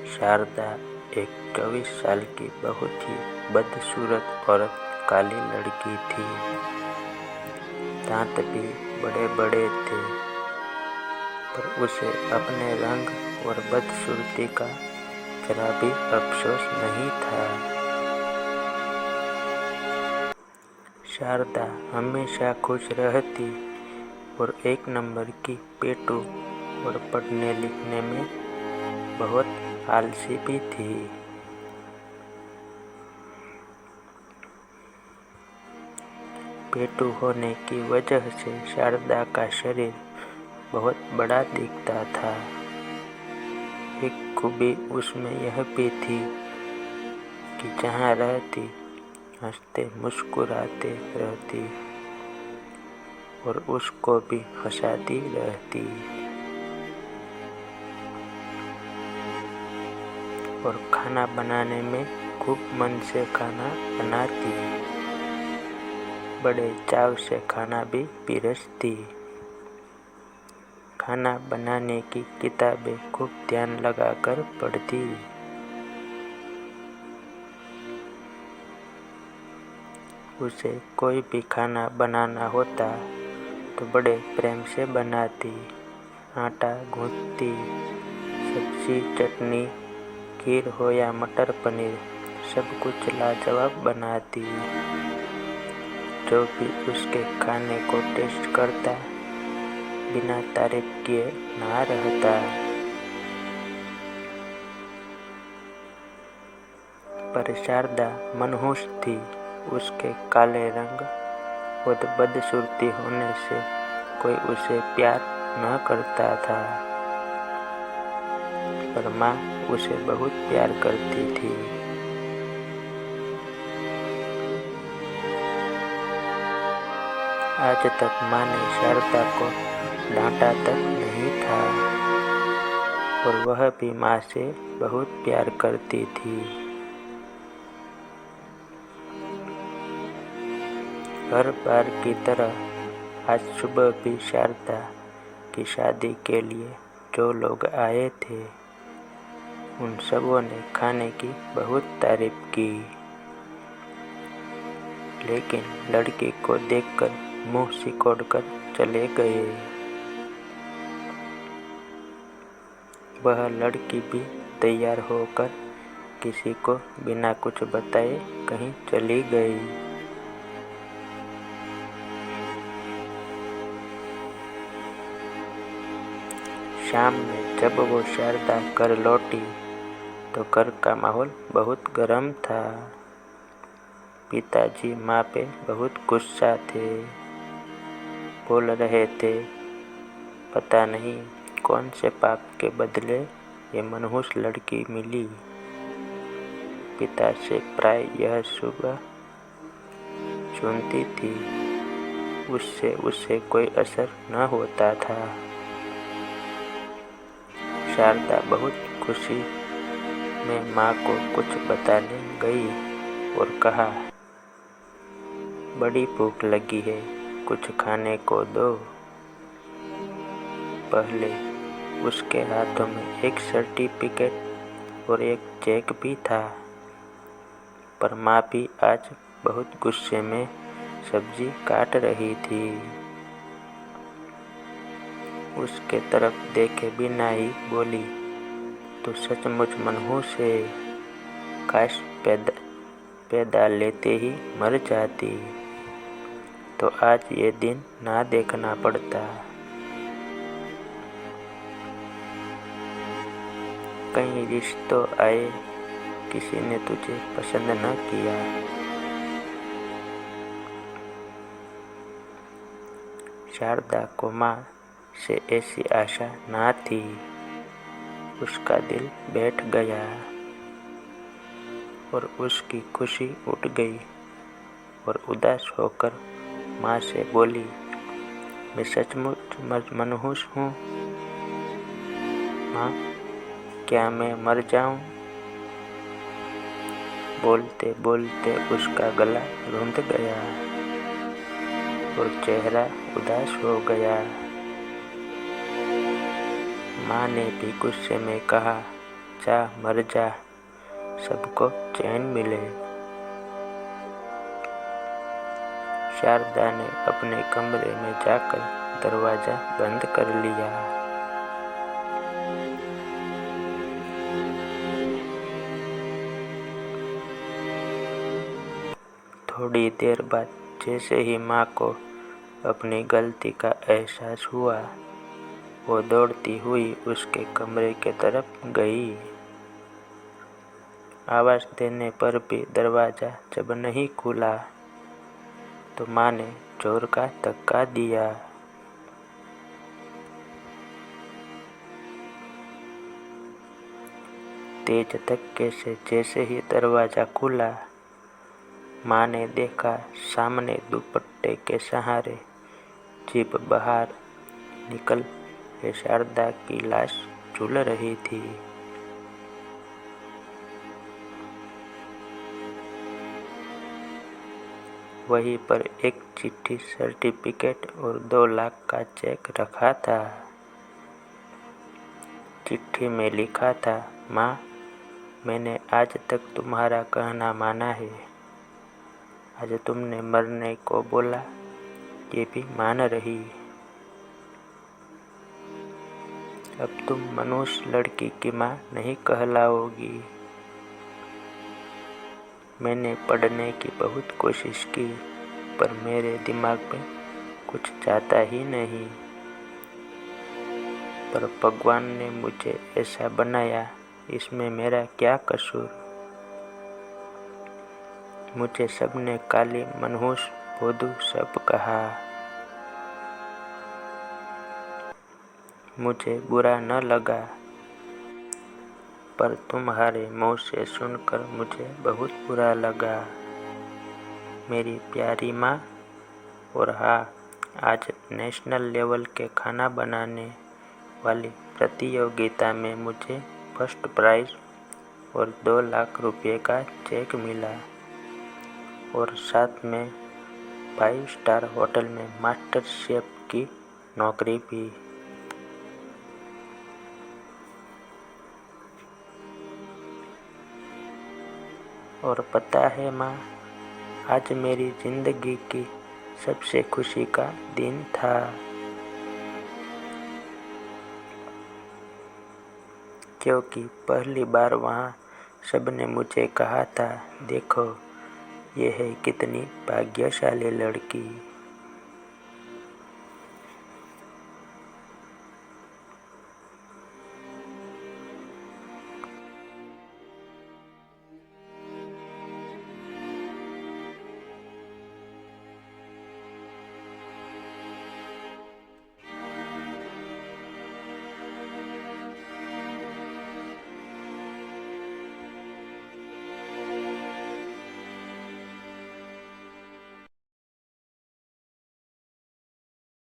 शारदा एक 24 साल की बहुत ही बदसूरत और काली लड़की थी। दांत भी बड़े बड़े थे, पर उसे अपने रंग और बदसूरती का जरा भी अफसोस नहीं था। शारदा हमेशा खुश रहती और एक नंबर की पेटू और पढ़ने लिखने में बहुत आलसी भी थी। पेटू होने की वजह से शारदा का शरीर बहुत बड़ा दिखता था। एक खूबी उसमें यह भी थी कि जहाँ रहती हंसते मुस्कुराते रहती और उसको भी हंसाती रहती। और खाना बनाने में खूब मन से खाना बनाती, बड़े चाव से खाना भी पीरसती। खाना बनाने की किताबें खूब ध्यान लगाकर पढ़ती। उसे कोई भी खाना बनाना होता तो बड़े प्रेम से बनाती। आटा गूंथती, सब्जी चटनी खीर हो या मटर पनीर, सब कुछ लाजवाब बनाती। जो भी उसके खाने को टेस्ट करता, बिना तारीफ किए ना रहता। पर शारदा मनहूस थी। उसके काले रंग और बदसूरती होने से कोई उसे प्यार न करता था, पर माँ उसे बहुत प्यार करती थी। आज तक माँ ने शारदा को डांटा तक नहीं था, और वह भी माँ से बहुत प्यार करती थी। हर बार की तरह आज सुबह भी शारदा की शादी के लिए जो लोग आए थे, उन सबों ने खाने की बहुत तारीफ की, लेकिन लड़की को देखकर मुंह सिकोड़कर चले गए। वह लड़की भी तैयार होकर किसी को बिना कुछ बताए कहीं चली गई। शाम में जब वो शारदा घर लौटी तो घर का माहौल बहुत गर्म था। पिताजी माँ पे बहुत गुस्सा थे। बोल रहे थे, पता नहीं कौन से पाप के बदले ये मनहूस लड़की मिली। पिता से प्राय यह सुबह सुनती थी, उससे उसे कोई असर न होता था। शारदा बहुत खुशी में माँ को कुछ बताने गई और कहा, बड़ी भूख लगी है, कुछ खाने को दो। पहले उसके हाथों में एक सर्टिफिकेट और एक चेक भी था, पर माँ भी आज बहुत गुस्से में सब्जी काट रही थी। उसके तरफ देखे बिना ही बोली, तो सचमुच मनहूस है, काश पैदा लेते ही मर जाती तो आज ये दिन ना देखना पड़ता। कई रिश्तों आए, किसी ने तुझे पसंद न किया। शारदा को माँ से ऐसी आशा ना थी। उसका दिल बैठ गया और उसकी खुशी उठ गई और उदास होकर माँ से बोली, मैं सचमुच मनहूस हूँ माँ, क्या मैं मर जाऊँ? बोलते बोलते उसका गला रुंध गया और चेहरा उदास हो गया। माँ ने भी गुस्से में कहा, जा मर जा, सबको चैन मिले। शारदा ने अपने कमरे में जाकर दरवाजा बंद कर लिया। थोड़ी देर बाद जैसे ही माँ को अपनी गलती का एहसास हुआ, वो दौड़ती हुई उसके कमरे के तरफ गई। आवाज़ देने पर भी दरवाज़ा जब नहीं खुला तो माँ ने जोर का धक्का दिया। तेज धक्के से जैसे ही दरवाज़ा खुला, माँ ने देखा सामने दुपट्टे के सहारे जीभ बाहर निकल के शारदा की लाश झूल रही थी। वहीं पर एक चिट्ठी, सर्टिफिकेट और 2 लाख का चेक रखा था। चिट्ठी में लिखा था, माँ, मैंने आज तक तुम्हारा कहना माना है। आज तुमने मरने को बोला, ये भी मान रही। अब तुम मनुष्य लड़की की माँ नहीं कहलाओगी। मैंने पढ़ने की बहुत कोशिश की, पर मेरे दिमाग में कुछ जाता ही नहीं। पर भगवान ने मुझे ऐसा बनाया, इसमें मेरा क्या कसूर। मुझे सबने काली, मनहूस, भोदू सब कहा। मुझे बुरा न लगा, पर तुम्हारे मुँह से सुनकर मुझे बहुत बुरा लगा, मेरी प्यारी माँ। और हाँ, आज नेशनल लेवल के खाना बनाने वाली प्रतियोगिता में मुझे फर्स्ट प्राइज और 2 लाख रुपए का चेक मिला, और साथ में 5 स्टार होटल में मास्टर शेफ की नौकरी भी। और पता है माँ, आज मेरी जिंदगी की सबसे खुशी का दिन था, क्योंकि पहली बार वहाँ सबने मुझे कहा था, देखो ये है कितनी भाग्यशाली लड़की।